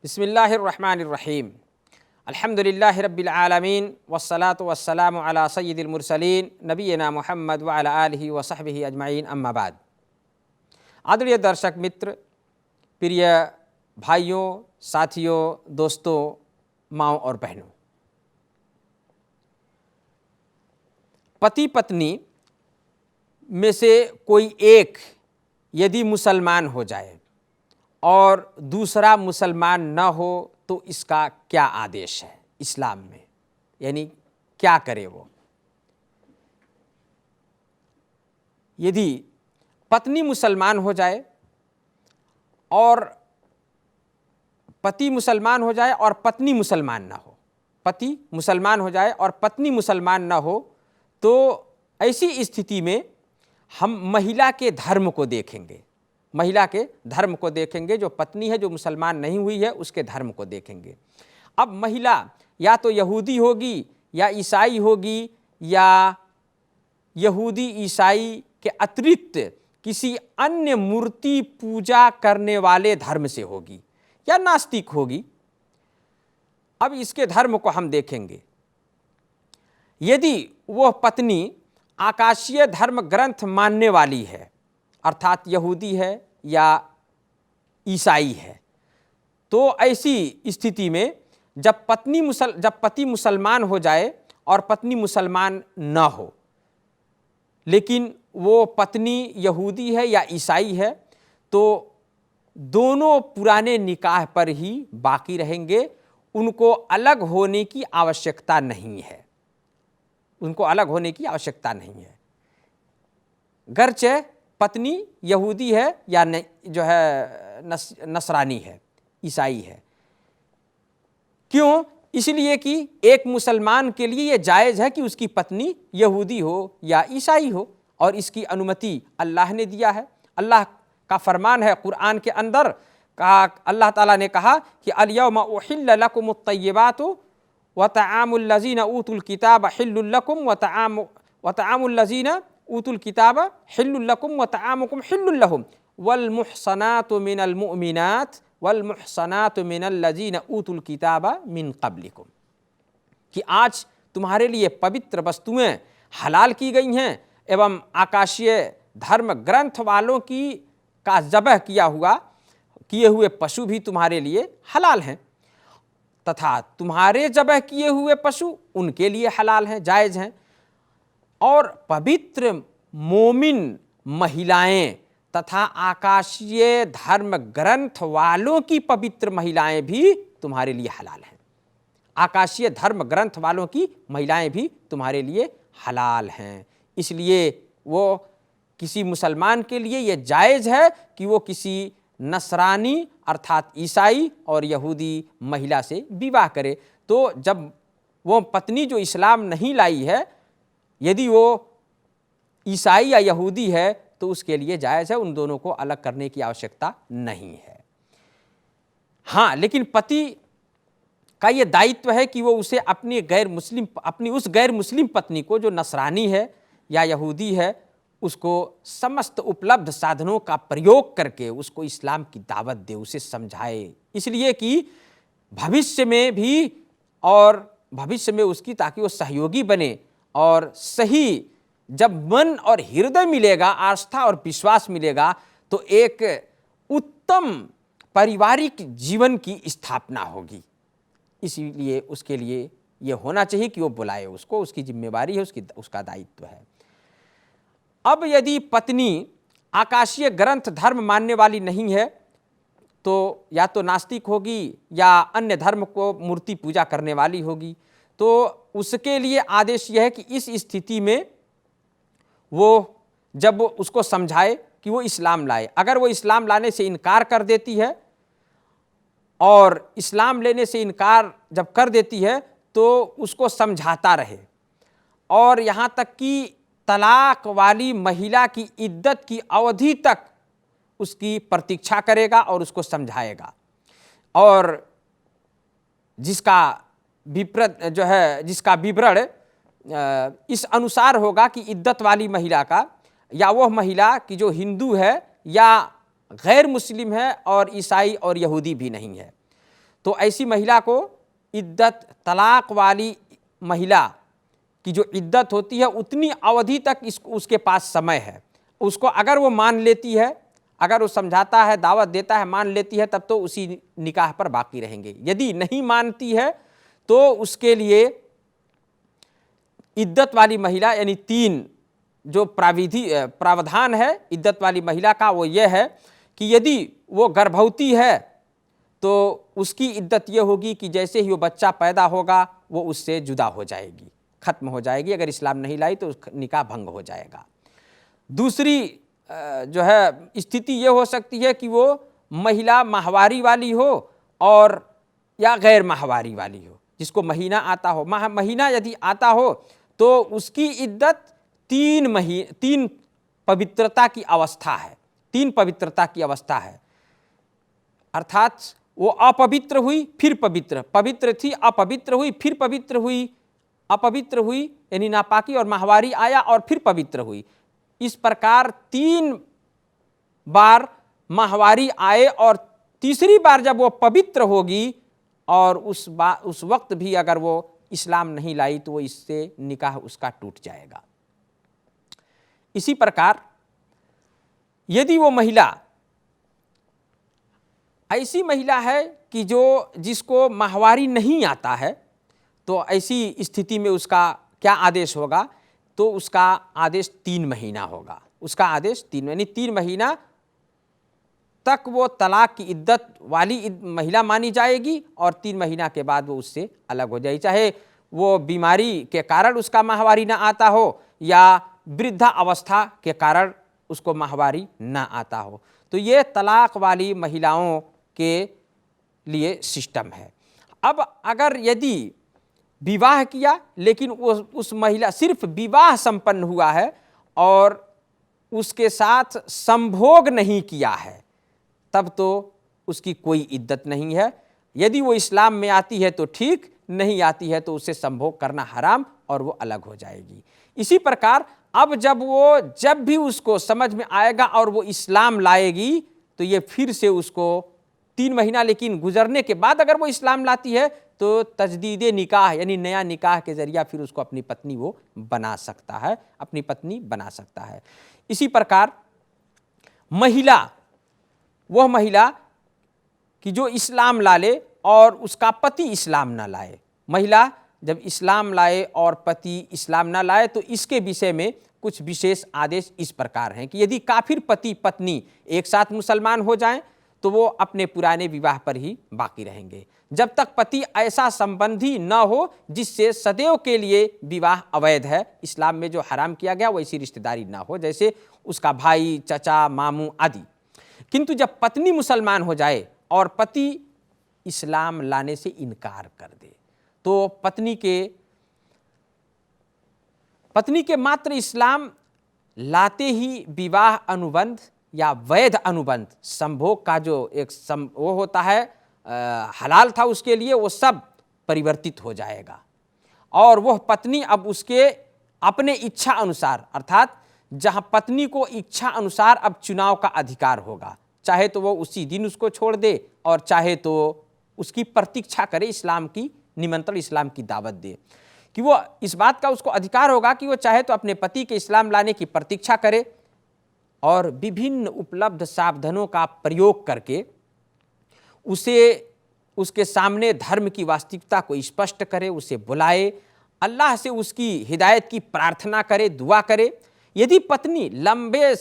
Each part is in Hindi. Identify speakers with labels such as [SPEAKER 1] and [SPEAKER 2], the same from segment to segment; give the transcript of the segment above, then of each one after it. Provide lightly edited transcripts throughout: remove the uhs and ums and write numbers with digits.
[SPEAKER 1] बिस्मिल्लाहिर्रहमानिर्रहीम। अल्हम्दुलिल्लाहि रब्बिल आलमीन वस्सलातु वस्सलामु अला सय्यिदिल मुरसलीन नबीना मुहम्मद व अला आलिहि व सहबिहि अजमाइन, अम्मा बाद। आदरणीय दर्शक मित्र, प्रिय भाइयों, साथियों, दोस्तों, माँओं और बहनों, पति पत्नी में से कोई एक यदि मुसलमान हो जाए और दूसरा मुसलमान न हो तो इसका क्या आदेश है इस्लाम में, यानी क्या करे वो। यदि पत्नी मुसलमान हो जाए और पति मुसलमान हो जाए और पत्नी मुसलमान ना हो, पति मुसलमान हो जाए और पत्नी मुसलमान ना हो, तो ऐसी स्थिति में हम महिला के धर्म को देखेंगे। महिला के धर्म को देखेंगे, जो पत्नी है, जो मुसलमान नहीं हुई है, उसके धर्म को देखेंगे। अब महिला या तो यहूदी होगी या ईसाई होगी, या यहूदी ईसाई के अतिरिक्त किसी अन्य मूर्ति पूजा करने वाले धर्म से होगी, या नास्तिक होगी। अब इसके धर्म को हम देखेंगे। यदि वह पत्नी आकाशीय धर्म ग्रंथ मानने वाली है, अर्थात यहूदी है या ईसाई है, तो ऐसी स्थिति में जब पति मुसलमान हो जाए और पत्नी मुसलमान न हो, लेकिन वो पत्नी यहूदी है या ईसाई है, तो दोनों पुराने निकाह पर ही बाकी रहेंगे। उनको अलग होने की आवश्यकता नहीं है, उनको अलग होने की आवश्यकता नहीं है। गर्चे पत्नी यहूदी है या जो है नसरानी है, ईसाई है। क्यों? इसलिए कि एक मुसलमान के लिए यह जायज़ है कि उसकी पत्नी यहूदी हो या ईसाई हो, और इसकी अनुमति अल्लाह ने दिया है। अल्लाह का फरमान है कुरान के अंदर, अल्लाह ताला ने कहा कि अल-यौमा उहिल्ल लकुमुत तय्यिबातु व तआमुल लज़ीना ऊतुल किताब हिल्लुल लकुम व तआमुल लज़ीना ऊतुल किताब हिल्लुल लकुम व तआमुकुम हिल्लुल लहुम वल मुहसनातु मिनल मुअमिनात वल मुहसनातु मिनल लज़ीना ऊतुल किताब मिन क़ब्लिकुम, कि आज तुम्हारे लिए पवित्र वस्तुएं हलाल की गई हैं एवं आकाशीय धर्म ग्रंथ वालों का ज़बह किए हुए पशु भी तुम्हारे लिए हलाल हैं, तथा तुम्हारे ज़बह किए हुए पशु उनके लिए हलाल हैं, जायज़ हैं। और पवित्र मोमिन महिलाएं तथा आकाशीय धर्म ग्रंथ वालों की पवित्र महिलाएं भी तुम्हारे लिए हलाल हैं। आकाशीय धर्म ग्रंथ वालों की महिलाएं भी तुम्हारे लिए हलाल हैं। इसलिए वो किसी मुसलमान के लिए ये जायज़ है कि वो किसी नसरानी अर्थात ईसाई और यहूदी महिला से विवाह करे। तो जब वो पत्नी जो इस्लाम नहीं लाई है, यदि वो ईसाई या यहूदी है, तो उसके लिए जायज़ है, उन दोनों को अलग करने की आवश्यकता नहीं है। हाँ, लेकिन पति का ये दायित्व है कि वो उसे अपनी उस गैर मुस्लिम पत्नी को, जो नसरानी है या यहूदी है, उसको समस्त उपलब्ध साधनों का प्रयोग करके उसको इस्लाम की दावत दे, उसे समझाए, इसलिए कि भविष्य में भी और भविष्य में उसकी, ताकि वो सहयोगी बने। और सही जब मन और हृदय मिलेगा, आस्था और विश्वास मिलेगा, तो एक उत्तम पारिवारिक जीवन की स्थापना होगी। इसीलिए उसके लिए ये होना चाहिए कि वो बुलाए उसको, उसकी जिम्मेवारी है, उसका दायित्व है। अब यदि पत्नी आकाशीय ग्रंथ धर्म मानने वाली नहीं है, तो या तो नास्तिक होगी या अन्य धर्म को मूर्ति पूजा करने वाली होगी, तो उसके लिए आदेश यह है कि इस स्थिति में वो जब उसको समझाए कि वो इस्लाम लाए। अगर वो इस्लाम लाने से इनकार कर देती है, और इस्लाम लेने से इनकार जब कर देती है, तो उसको समझाता रहे, और यहाँ तक कि तलाक वाली महिला की इद्दत की अवधि तक उसकी प्रतीक्षा करेगा और उसको समझाएगा। और जिसका विवरण इस अनुसार होगा कि इद्दत वाली महिला का, या वह महिला कि जो हिंदू है या गैर मुस्लिम है और ईसाई और यहूदी भी नहीं है, तो ऐसी महिला को इद्दत, तलाक वाली महिला की जो इद्दत होती है उतनी अवधि तक उसके पास समय है। उसको अगर वो मान लेती है, अगर वो समझाता है, दावत देता है, मान लेती है, तब तो उसी निकाह पर बाकी रहेंगे। यदि नहीं मानती है तो उसके लिए इद्दत वाली महिला, यानी 3 जो प्रावधान है इद्दत वाली महिला का, वो ये है कि यदि वो गर्भवती है तो उसकी इद्दत ये होगी कि जैसे ही वो बच्चा पैदा होगा वो उससे जुदा हो जाएगी, खत्म हो जाएगी। अगर इस्लाम नहीं लाई तो निकाह भंग हो जाएगा। दूसरी जो है स्थिति ये हो सकती है कि वो महिला माहवारी वाली हो और या गैर माहवारी वाली हो, जिसको महीना आता हो। महीना यदि आता हो तो उसकी इद्दत 3 पवित्रता की अवस्था है, 3 पवित्रता की अवस्था है। अर्थात वो अपवित्र हुई फिर पवित्र, पवित्र थी अपवित्र हुई फिर पवित्र हुई, अपवित्र हुई यानी नापाकी, और माहवारी आया और फिर पवित्र हुई। इस प्रकार 3 बार माहवारी आए और तीसरी बार जब वो पवित्र होगी और उस वक्त भी अगर वो इस्लाम नहीं लाई तो वो इससे निकाह उसका टूट जाएगा। इसी प्रकार यदि वो महिला ऐसी महिला है कि जिसको माहवारी नहीं आता है, तो ऐसी स्थिति में उसका क्या आदेश होगा? तो उसका आदेश 3 महीना होगा। उसका आदेश 3 महीना तक वो तलाक की इद्दत वाली महिला मानी जाएगी और 3 महीना के बाद वो उससे अलग हो जाएगी, चाहे वो बीमारी के कारण उसका माहवारी ना आता हो या वृद्धा अवस्था के कारण उसको माहवारी ना आता हो। तो ये तलाक वाली महिलाओं के लिए सिस्टम है। अब अगर यदि विवाह किया लेकिन उस महिला सिर्फ विवाह संपन्न हुआ है और उसके साथ संभोग नहीं किया है, तब तो उसकी कोई इद्दत नहीं है। यदि वो इस्लाम में आती है तो ठीक, नहीं आती है तो उससे संभोग करना हराम और वो अलग हो जाएगी। इसी प्रकार अब जब भी उसको समझ में आएगा और वो इस्लाम लाएगी तो ये फिर से उसको 3 महीना लेकिन गुजरने के बाद अगर वो इस्लाम लाती है तो तजदीदे निकाह यानी नया निकाह के जरिया फिर उसको अपनी पत्नी वो बना सकता है, अपनी पत्नी बना सकता है। इसी प्रकार वह महिला कि जो इस्लाम ला ले और उसका पति इस्लाम ना लाए, महिला जब इस्लाम लाए और पति इस्लाम ना लाए, तो इसके विषय में कुछ विशेष आदेश इस प्रकार हैं कि यदि काफिर पति पत्नी एक साथ मुसलमान हो जाएं तो वो अपने पुराने विवाह पर ही बाकी रहेंगे, जब तक पति ऐसा संबंधी न हो जिससे सदैव के लिए विवाह अवैध है। इस्लाम में जो हराम किया गया वैसी रिश्तेदारी ना हो, जैसे उसका भाई, चचा, मामू आदि। किंतु जब पत्नी मुसलमान हो जाए और पति इस्लाम लाने से इनकार कर दे, तो पत्नी के मात्र इस्लाम लाते ही विवाह अनुबंध या वैध अनुबंध, संभोग का जो एक वो होता है हलाल था उसके लिए, वो सब परिवर्तित हो जाएगा और वह पत्नी अब उसके अपने इच्छा अनुसार, अर्थात जहां पत्नी को इच्छा अनुसार अब चुनाव का अधिकार होगा, चाहे तो वो उसी दिन उसको छोड़ दे और चाहे तो उसकी प्रतीक्षा करे, इस्लाम की निमंत्रण, इस्लाम की दावत दे, कि वो इस बात का उसको अधिकार होगा कि वो चाहे तो अपने पति के इस्लाम लाने की प्रतीक्षा करे और विभिन्न उपलब्ध साधनों का प्रयोग करके उसके सामने धर्म की वास्तविकता को स्पष्ट करे, उसे बुलाए, अल्लाह से उसकी हिदायत की प्रार्थना करे, दुआ करे। यदि पति लंबे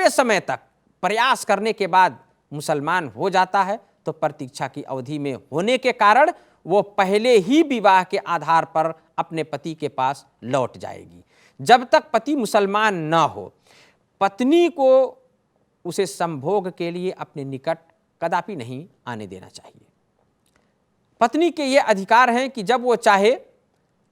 [SPEAKER 1] समय तक प्रयास करने के बाद मुसलमान हो जाता है तो प्रतीक्षा की अवधि में होने के कारण वो पहले ही विवाह के आधार पर अपने पति के पास लौट जाएगी। जब तक पति मुसलमान न हो, पत्नी को उसे संभोग के लिए अपने निकट कदापि नहीं आने देना चाहिए। पत्नी के ये अधिकार हैं कि जब वो चाहे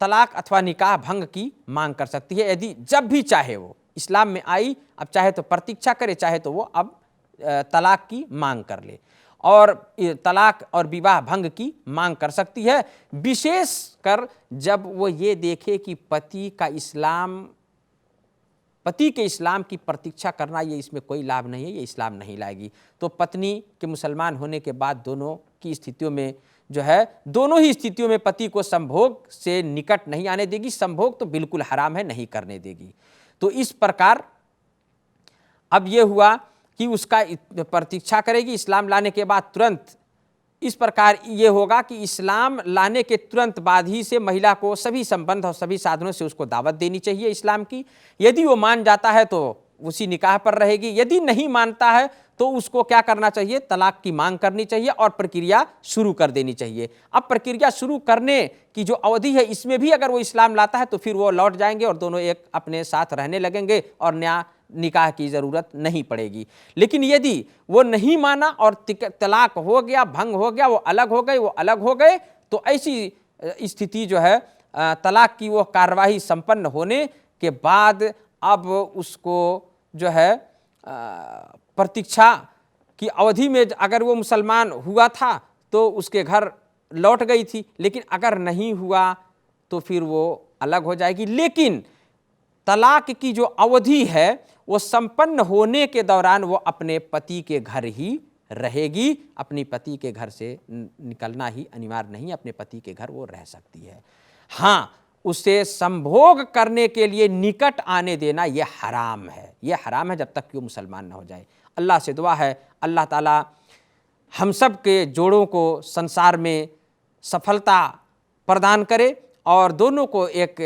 [SPEAKER 1] तलाक अथवा निकाह भंग की मांग कर सकती है। यदि जब भी चाहे वो इस्लाम में आई, अब चाहे तो प्रतीक्षा करे, चाहे तो वो अब तलाक की मांग कर ले और तलाक और विवाह भंग की मांग कर सकती है, विशेषकर जब वो ये देखे कि पति के इस्लाम की प्रतीक्षा करना ये इसमें कोई लाभ नहीं है, ये इस्लाम नहीं लाएगी। तो पत्नी के मुसलमान होने के बाद दोनों की स्थितियों में जो है, दोनों ही स्थितियों में पति को संभोग से निकट नहीं आने देगी। संभोग तो बिल्कुल हराम है, नहीं करने देगी। तो इस प्रकार अब ये हुआ कि उसका प्रतीक्षा करेगी इस्लाम लाने के बाद तुरंत। इस प्रकार ये होगा कि इस्लाम लाने के तुरंत बाद ही से महिला को सभी संबंध और सभी साधनों से उसको दावत देनी चाहिए इस्लाम की। यदि वो मान जाता है तो उसी निकाह पर रहेगी, यदि नहीं मानता है तो उसको क्या करना चाहिए, तलाक की मांग करनी चाहिए और प्रक्रिया शुरू कर देनी चाहिए। अब प्रक्रिया शुरू करने की जो अवधि है, इसमें भी अगर वो इस्लाम लाता है तो फिर वो लौट जाएंगे और दोनों एक अपने साथ रहने लगेंगे और नया निकाह की ज़रूरत नहीं पड़ेगी। लेकिन यदि वो नहीं माना और तलाक हो गया, भंग हो गया, वो अलग हो गए, तो ऐसी स्थिति जो है, तलाक की वो कार्यवाही संपन्न होने के बाद अब उसको जो है प्रतीक्षा की अवधि में अगर वो मुसलमान हुआ था तो उसके घर लौट गई थी, लेकिन अगर नहीं हुआ तो फिर वो अलग हो जाएगी। लेकिन तलाक की जो अवधि है वो संपन्न होने के दौरान वो अपने पति के घर ही रहेगी। अपनी पति के घर से निकलना ही अनिवार्य नहीं, अपने पति के घर वो रह सकती है। हाँ, उसे संभोग करने के लिए निकट आने देना ये हराम है, ये हराम है जब तक कि वो मुसलमान ना हो जाए। अल्लाह से दुआ है अल्लाह ताला हम सब के जोड़ों को संसार में सफलता प्रदान करे और दोनों को एक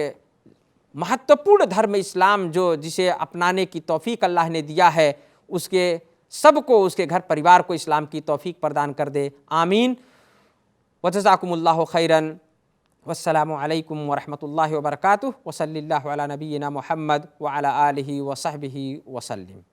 [SPEAKER 1] महत्वपूर्ण धर्म इस्लाम जो जिसे अपनाने की तौफीक अल्लाह ने दिया है, उसके सबको, उसके घर परिवार को इस्लाम की तौफीक प्रदान कर दे। आमीन। वजज़ाकुमुल्लाहु खैरन। वस्सलामु अलैकुम वरहमतुल्लाहि वबरकातुहु। वसल्लल्लाहु अला नबिय्यिना मुहम्मद व अला आलिहि व सहबिहि वसल्लम।